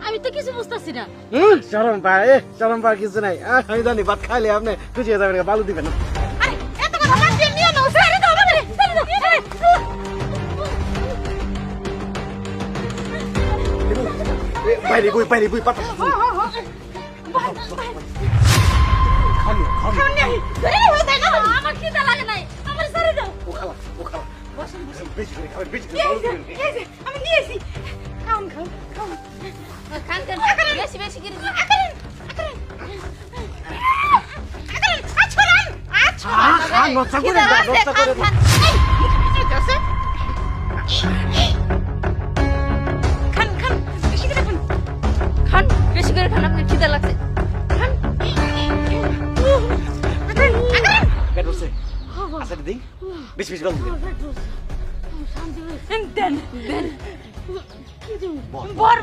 আমি তো কিছু বুঝতাছি না। চরম পা কিছু নাই। আমি জানি ভাত খাইলে আপনি খুশি হয়ে যাবেন, বালু দিবেন না। আরে এত কথা বাদ দিয়ে নিয়ে নাও, ছেড়ে দাও আমারে, ছেড়ে দাও। বাইরে বই পাতা আমার খিদা লাগে নাই, আমার ছেড়ে দাও। ও খালা বেশি করে খাবেন, বেশি করে এই বালু যে, দিবেন। এই যে, আমি নিয়েছি। খান খান, বেশি বেশি করে দিন। খান, নষ্ট করে দাও, নষ্ট করে দাও। খান, বেশি করে খান, আপনার খিদা লাগছে। খান। পেট ভরছে? আচ্ছা, দিই। বেশি বালু দিবেন। দেন। বর